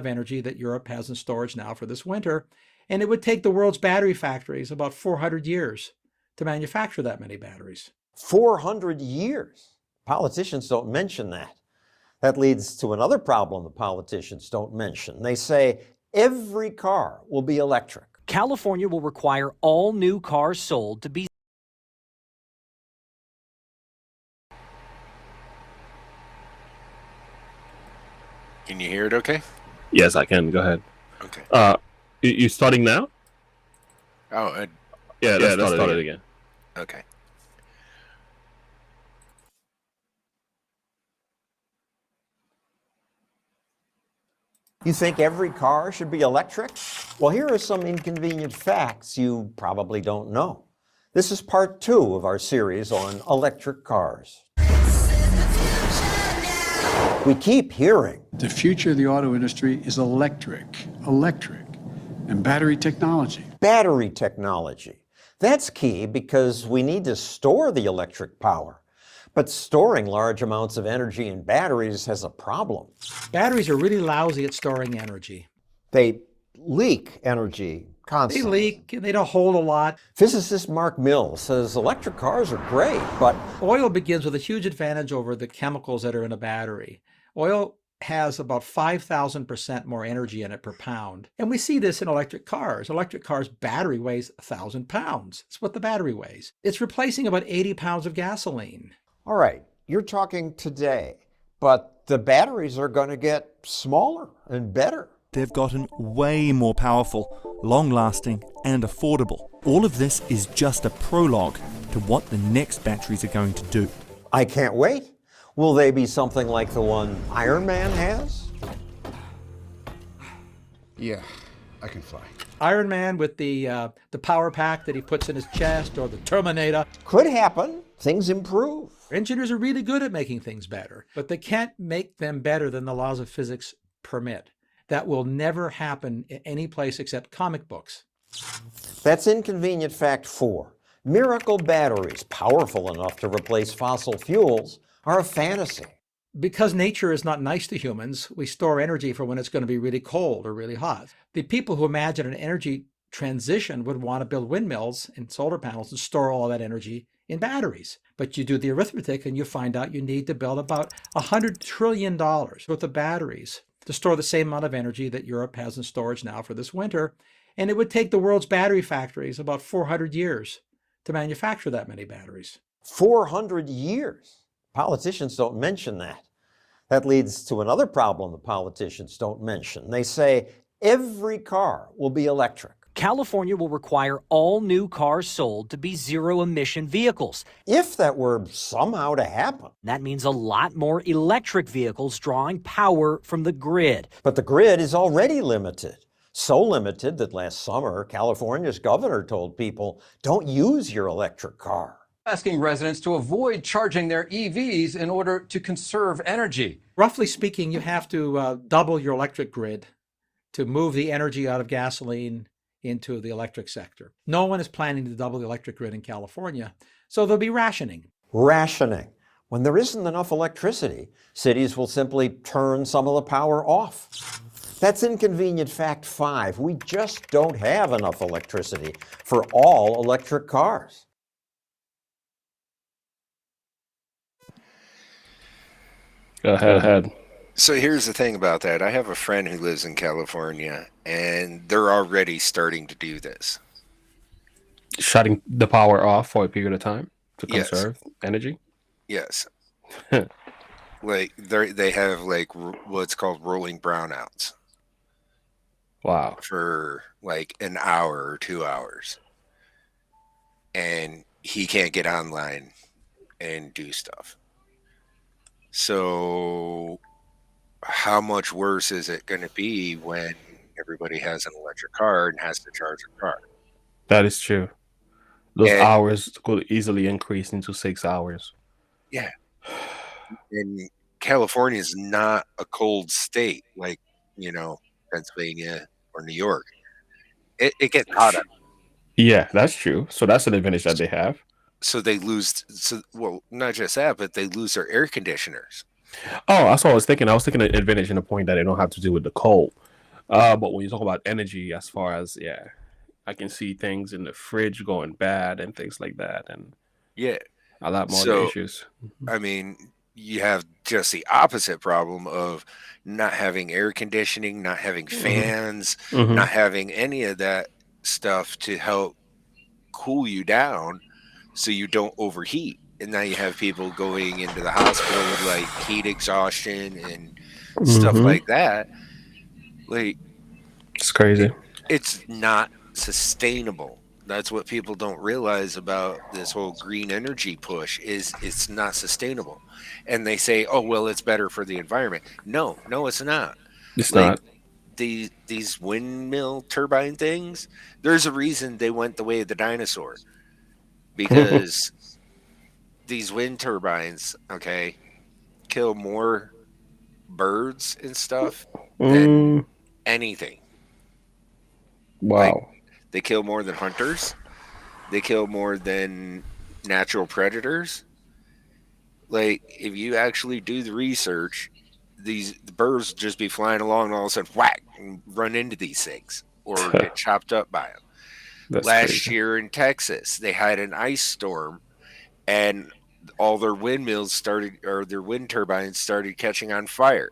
of energy that Europe has in storage now for this winter. And it would take the world's battery factories about 400 years to manufacture that many batteries. 400 years? Politicians don't mention that. That leads to another problem the politicians don't mention. They say every car will be electric. California will require all new cars sold to be. Can you hear it okay? Yes, I can. Go ahead. Okay. You starting now? Oh, Yeah, let's start it again. okay. You think every car should be electric? Well, here are some inconvenient facts you probably don't know. This is part 2 of our series on electric cars. We keep hearing, the future of the auto industry is electric, and battery technology. Battery technology. That's key because we need to store the electric power. But storing large amounts of energy in batteries has a problem. Batteries are really lousy at storing energy. They leak energy They constantly. leak, they don't hold a lot. Physicist Mark Mills says electric cars are great, but Oil begins with a huge advantage over the chemicals that are in a battery. Oil has about 5,000% more energy in it per pound. And we see this in electric cars. Electric cars' battery weighs 1,000 pounds. It's what the battery weighs. It's replacing about 80 pounds of gasoline. all right, you're talking today, but the batteries are going to get smaller and better. They've gotten way more powerful, long-lasting, and affordable. All of this is just a prologue to what the next batteries are going to do. I can't wait. Will they be something like the one Iron Man has? Yeah, I can fly. Iron Man with the power pack that he puts in his chest, or the Terminator. Could happen. Things improve. Engineers are really good at making things better, but they can't make them better than the laws of physics permit. That will never happen in any place except comic books. That's inconvenient fact 4. Miracle batteries, powerful enough to replace fossil fuels, are a fantasy. Because nature is not nice to humans, we store energy for when it's going to be really cold or really hot. The people who imagine an energy transition would want to build windmills and solar panels and store all that energy in batteries. But you do the arithmetic and you find out you need to build about $100 trillion worth of batteries to store the same amount of energy that Europe has in storage now for this winter. And it would take the world's battery factories about 400 years to manufacture that many batteries. 400 years? Politicians don't mention that. That leads to another problem the politicians don't mention. They say every car will be electric. California will require all new cars sold to be zero-emission vehicles. If that were somehow to happen. That means a lot more electric vehicles drawing power from the grid. But the grid is already limited. So limited that last summer, California's governor told people, don't use your electric car. Asking residents to avoid charging their EVs in order to conserve energy. Roughly speaking, you have to double your electric grid to move the energy out of gasoline into the electric sector. No one is planning to double the electric grid in California, so there'll be rationing. Rationing. When there isn't enough electricity, cities will simply turn some of the power off. That's inconvenient fact 5. We just don't have enough electricity for all electric cars. Go ahead. So here's the thing about that. I have a friend who lives in California, and they're already starting to do this. Shutting the power off for a period of time to Yes. conserve energy. Yes. Like they have like what's called rolling brownouts Wow. for like an hour or 2 hours, and he can't get online and do stuff. So how much worse is it going to be when everybody has an electric car and has to charge a car? That is true. Those And- hours could easily increase into 6 hours. Yeah. And California is not a cold state like, Pennsylvania or New York. It gets hot out. Yeah, that's true. So that's an advantage that they have. So they lose, not just that, but they lose their air conditioners. Oh, that's what I was thinking. I was thinking an advantage in the point that they don't have to do with the cold. But when you talk about energy, as far as I can see things in the fridge going bad and things like that, and Yeah. a lot more other So, issues. I mean, you have just the opposite problem of not having air conditioning, not having Hmm. fans, Hmm. not having any of that stuff to help cool you down so you don't overheat. And now you have people going into the hospital with like heat exhaustion and stuff Hmm. like that. Like It's crazy. it's not sustainable. That's what people don't realize about this whole green energy push is it's not sustainable. And they say, "Oh, well, it's better for the environment." No, no, it's not. It's Like not. these windmill turbine things, there's a reason they went the way of the dinosaur because these wind turbines, okay, kill more birds and stuff than Mm, anything. Like wow. they kill more than hunters. They kill more than natural predators. Like if you actually do the research, the birds just be flying along and all of a sudden whack and run into these things or get chopped up by them. That's Last crazy. year in Texas, they had an ice storm and all their windmills started or their wind turbines started catching on fire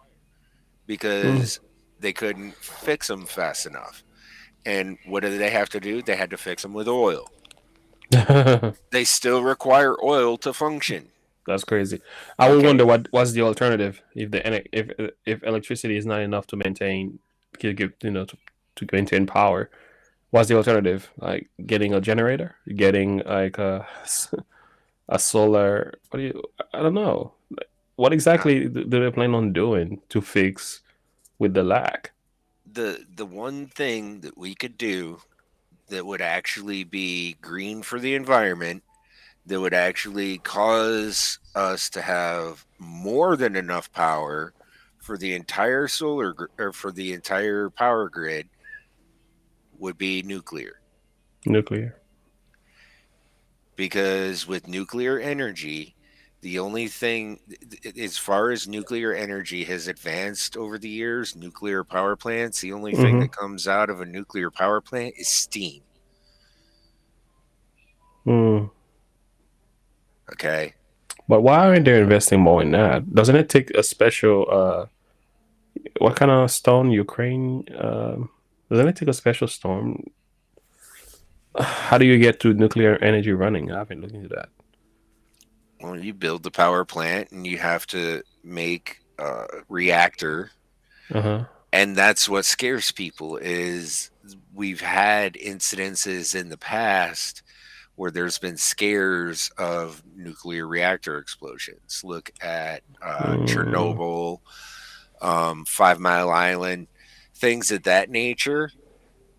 Mm. because they couldn't fix them fast enough. And what did they have to do? They had to fix them with oil. They still require oil to function. That's crazy. I would Okay. wonder what's the alternative if if electricity is not enough to maintain to maintain power. What's the alternative? Like getting a generator, getting like a solar. What do you? I don't know. Like, what Uh, exactly do they plan on doing to fix with the lag? the one thing that we could do that would actually be green for the environment, that would actually cause us to have more than enough power for the entire or for the entire power grid would be nuclear. Nuclear. Because with nuclear energy, the only thing, as far as nuclear energy has advanced over the years, nuclear power plants, the only thing Mm-hmm. that comes out of a nuclear power plant is steam. Mm. Okay. But why aren't they investing more in that? Doesn't it take a special what kind of stone Ukraine doesn't it take a special storm? How do you get to nuclear energy running? I haven't looked into that. Well, you build the power plant and you have to make a reactor. Uh-huh. And that's what scares people is we've had incidences in the past where there's been scares of nuclear reactor explosions. Look at Mm, Chernobyl, 5 Mile Island, things of that nature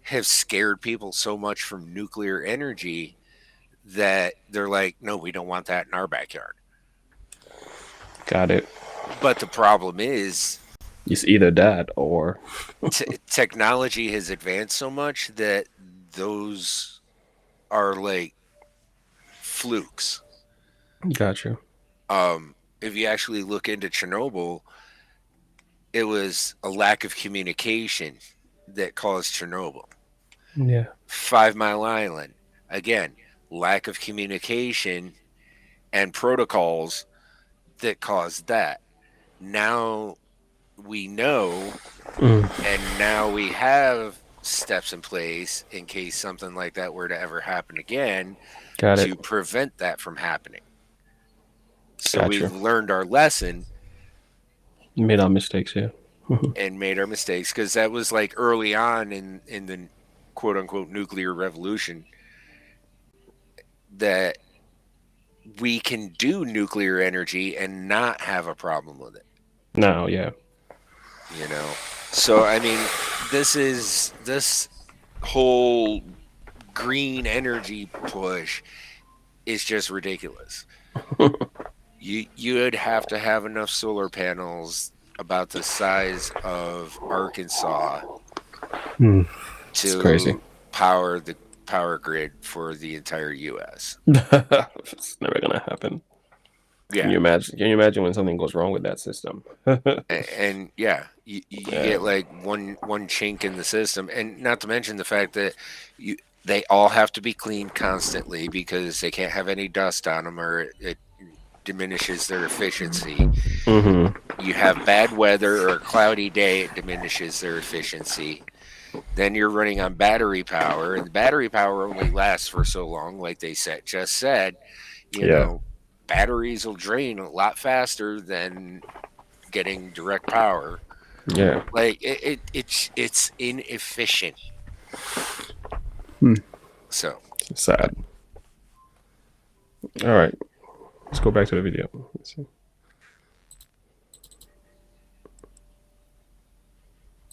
have scared people so much from nuclear energy that they're like, no, we don't want that in our backyard. got it. But the problem is, It's either that or technology has advanced so much that those are like flukes. gotcha. If you actually look into Chernobyl, it was a lack of communication that caused Chernobyl. Yeah. 5 Mile Island, again, lack of communication and protocols that caused that. Now we know, Mm, and now we have steps in place in case something like that were to ever happen again got it. to prevent that from happening. So we've Gotcha. learned our lesson Made our mistakes, yeah. Mhm. and made our mistakes because that was like early on in the quote unquote nuclear revolution that we can do nuclear energy and not have a problem with it, Now, yeah. you know. So I mean, this whole green energy push is just ridiculous. You would have to have enough solar panels about the size of Arkansas Hmm. It's crazy. to power the power grid for the entire US. It's never gonna happen. Can Yeah. you imagine? Can you imagine when something goes wrong with that system? And yeah, you get like one chink in the system, and not to mention the fact that they all have to be cleaned constantly because they can't have any dust on them, or it diminishes their efficiency. Mm-hmm. You have bad weather or a cloudy day, it diminishes their efficiency. Then you're running on battery power, and the battery power only lasts for so long, like they just said. You Yeah. know, batteries will drain a lot faster than getting direct power. Yeah. Like it's inefficient. So Sad. All right. Let's go back to the video. Let's see.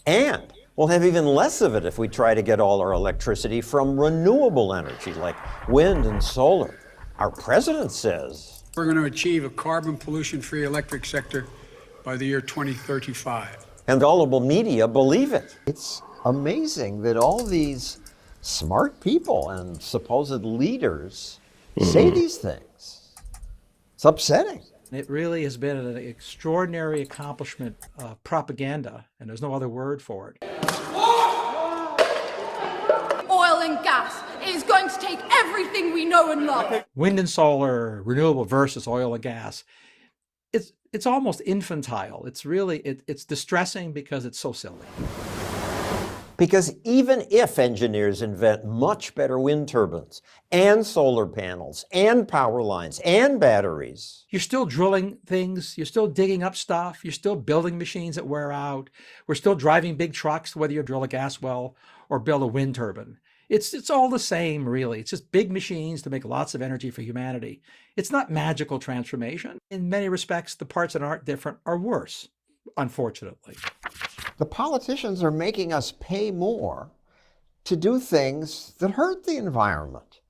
And we'll have even less of it if we try to get all our electricity from renewable energy like wind and solar. Our president says We're going to achieve a carbon pollution-free electric sector by the year 2035. and gullible media believe it. It's amazing that all these smart people and supposed leaders say these things. It's upsetting. It really has been an extraordinary accomplishment of propaganda, and there's no other word for it. Oil and gas is going to take everything we know and love. Wind and solar, renewable versus oil and gas. It's almost infantile. It's really it's distressing because it's so silly. Because even if engineers invent much better wind turbines and solar panels and power lines and batteries, You're still drilling things, you're still digging up stuff, you're still building machines that wear out. We're still driving big trucks, whether you drill a gas well or build a wind turbine. It's all the same, really. It's just big machines to make lots of energy for humanity. It's not magical transformation. In many respects, the parts that aren't different are worse, unfortunately. the politicians are making us pay more to do things that hurt the environment.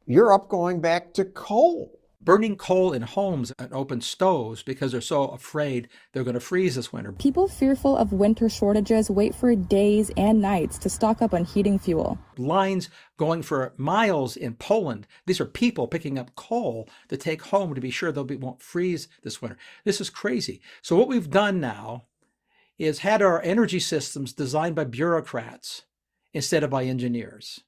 Europe going back to coal. Burning coal in homes and open stoves because they're so afraid they're going to freeze this winter. People fearful of winter shortages wait for days and nights to stock up on heating fuel. Lines going for miles in Poland. These are people picking up coal to take home to be sure they won't freeze this winter. This is crazy. So what we've done now is had our energy systems designed by bureaucrats instead of by engineers.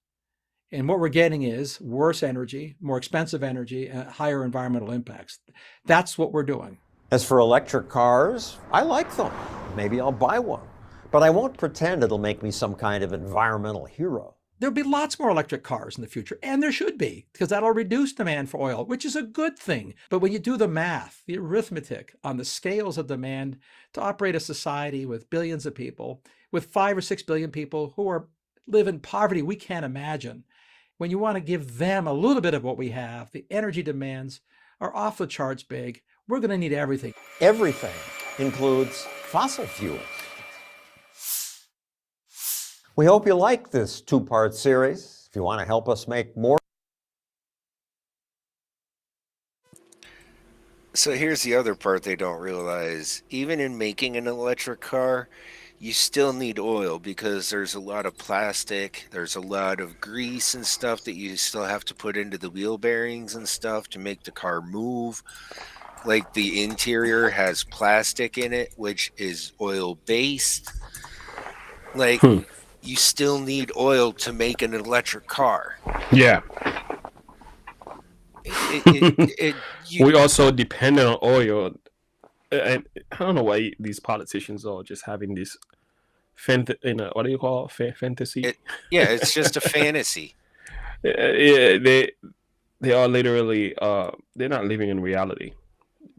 And what we're getting is worse energy, more expensive energy, and higher environmental impacts. That's what we're doing. As for electric cars, I like them. Maybe I'll buy one. But I won't pretend it'll make me some kind of environmental hero. There'll be lots more electric cars in the future, and there should be, because that'll reduce demand for oil, which is a good thing. But when you do the math, the arithmetic on the scales of demand to operate a society with billions of people, with 5 or 6 billion people who live in poverty we can't imagine, when you want to give them a little bit of what we have, the energy demands are off the charts big. We're going to need everything. Everything includes fossil fuels. We hope you like this two-part series. If you want to help us make more. So here's the other part they don't realize. Even in making an electric car, you still need oil because there's a lot of plastic, there's a lot of grease and stuff that you still have to put into the wheel bearings and stuff to make the car move. Like the interior has plastic in it, which is oil-based. Like, you still need oil to make an electric car. Yeah. We also depend on oil. And I don't know why these politicians are just having this, what do you call it? Fantasy? It's just a fantasy. Yeah, they are literally, they're not living in reality.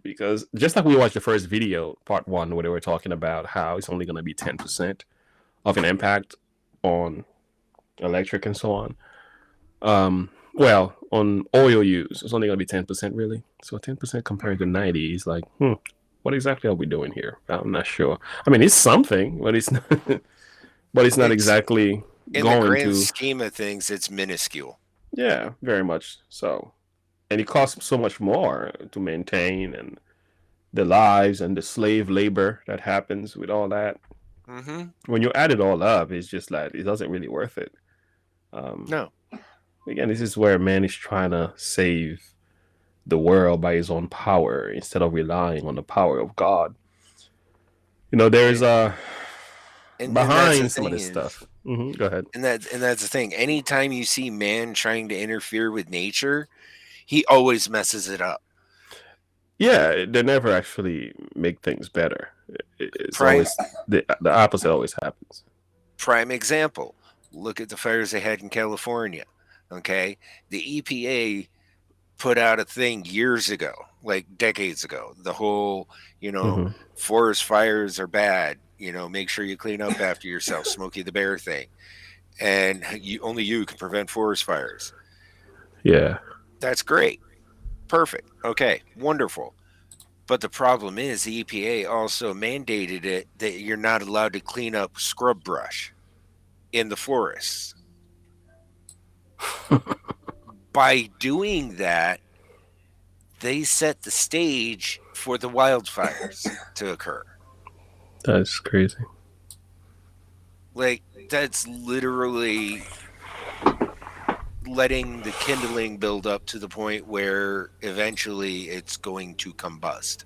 Because just like we watched the first video, part 1, where they were talking about how it's only going to be 10% of an impact on electric and so on. Well, on oil use, it's only going to be 10% really. So 10% compared to 90 is like, what exactly are we doing here? I'm not sure. I mean, it's something, but it's not, it's not exactly in going the grand to scheme of things. It's minuscule. Yeah, very much so. And it costs so much more to maintain, and the lives and the slave labor that happens with all that. Mm-hmm. When you add it all up, it's just like it doesn't really worth it. No. Again, this is where man is trying to save the world by his own power instead of relying on the power of God. You know, there's and that's the behind some of thing this is, stuff. Go ahead. and that's the thing. Anytime you see man trying to interfere with nature, he always messes it up. Yeah, they never actually make things better. It's Prime always the opposite always happens. prime example. Look at the fires they had in California. Okay, the EPA put out a thing years ago, like decades ago. The whole, Hmm. forest fires are bad. Make sure you clean up after yourself. Smokey the Bear thing, and only you can prevent forest fires. Yeah. That's great. Perfect. Okay, wonderful. But the problem is the EPA also mandated it that you're not allowed to clean up scrub brush in the forests. By doing that, they set the stage for the wildfires to occur. That's crazy. Like, that's literally letting the kindling build up to the point where eventually it's going to combust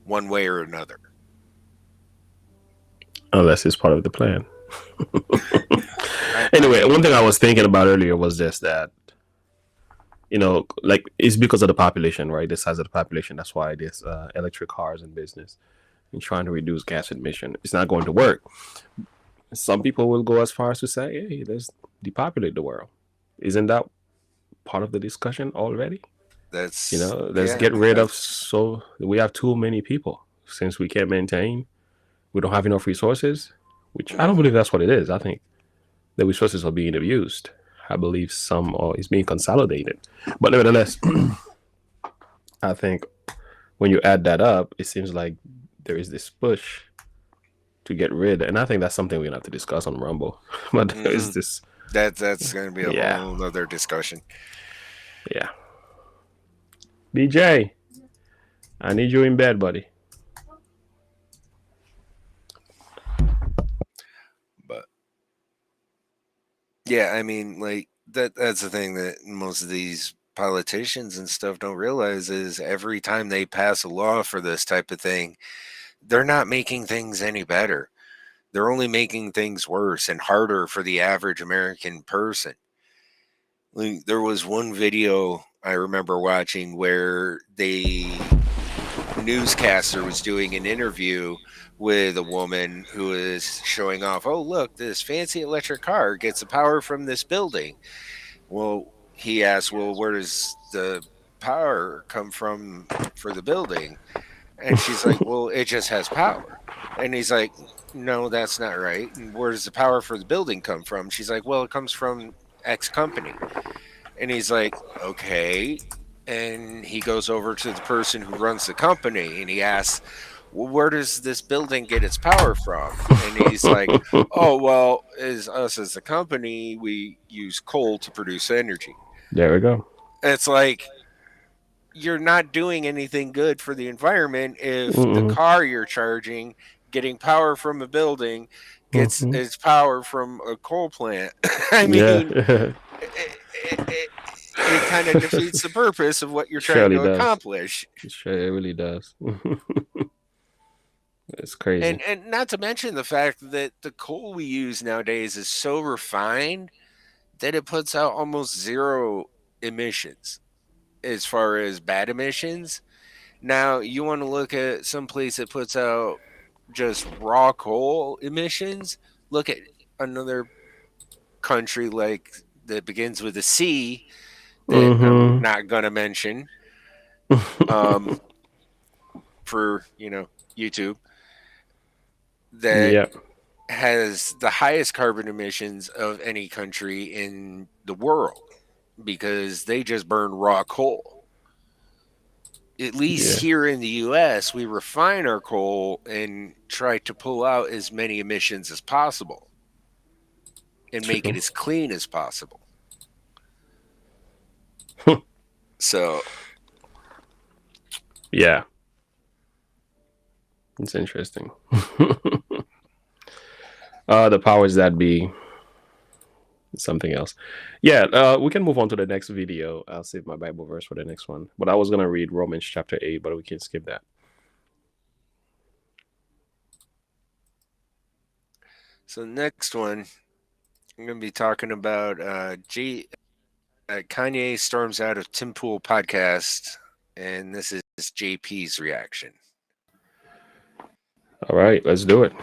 one way or another. Unless it's part of the plan. Anyway, one thing I was thinking about earlier was just that, like, it's because of the population, right? The size of the population. That's why there's electric cars in business and trying to reduce gas emission. It's not going to work. Some people will go as far as to say, hey, let's depopulate the world. Isn't that part of the discussion already? Let's get rid of, so we have too many people. Since we can't maintain, we don't have enough resources, which I don't believe that's what it is. I think the resources are being abused. I believe some is being consolidated. But nevertheless, I think when you add that up, it seems like there is this push to get rid. And I think that's something we're going to have to discuss on Rumble. But there is this. That's going to be a whole other discussion. Yeah. BJ, I need you in bed, buddy. But yeah, I mean, like that's the thing that most of these politicians and stuff don't realize is every time they pass a law for this type of thing, they're not making things any better. They're only making things worse and harder for the average American person. Like, there was one video I remember watching where the newscaster was doing an interview with a woman who is showing off, oh, look, this fancy electric car gets the power from this building. Well, he asked, well, where does the power come from for the building? And she's like, well, it just has power. And he's like, no, that's not right. And where does the power for the building come from? She's like, well, it comes from X company. And he's like, okay. And he goes over to the person who runs the company and he asks, well, where does this building get its power from? And he's like, oh, well, as us as a company, we use coal to produce energy. There we go. It's like, you're not doing anything good for the environment if the car you're charging, getting power from a building, gets its power from a coal plant. I mean, it kind of defeats the purpose of what you're trying to accomplish. Sure, it really does. It's crazy. And not to mention the fact that the coal we use nowadays is so refined that it puts out almost zero emissions as far as bad emissions. Now, you want to look at some place that puts out just raw coal emissions, look at another country like that begins with a C that I'm not going to mention for, YouTube, that has the highest carbon emissions of any country in the world because they just burn raw coal. At least here in the U.S., we refine our coal and try to pull out as many emissions as possible and make it as clean as possible. So, yeah, it's interesting. The powers that be something else. Yeah, we can move on to the next video. I'll save my Bible verse for the next one. But I was gonna read Romans chapter 8, but we can skip that. So next one, I'm going to be talking about Kanye storms out of Tim Pool podcast, and this is JP's reaction. All right, let's do it.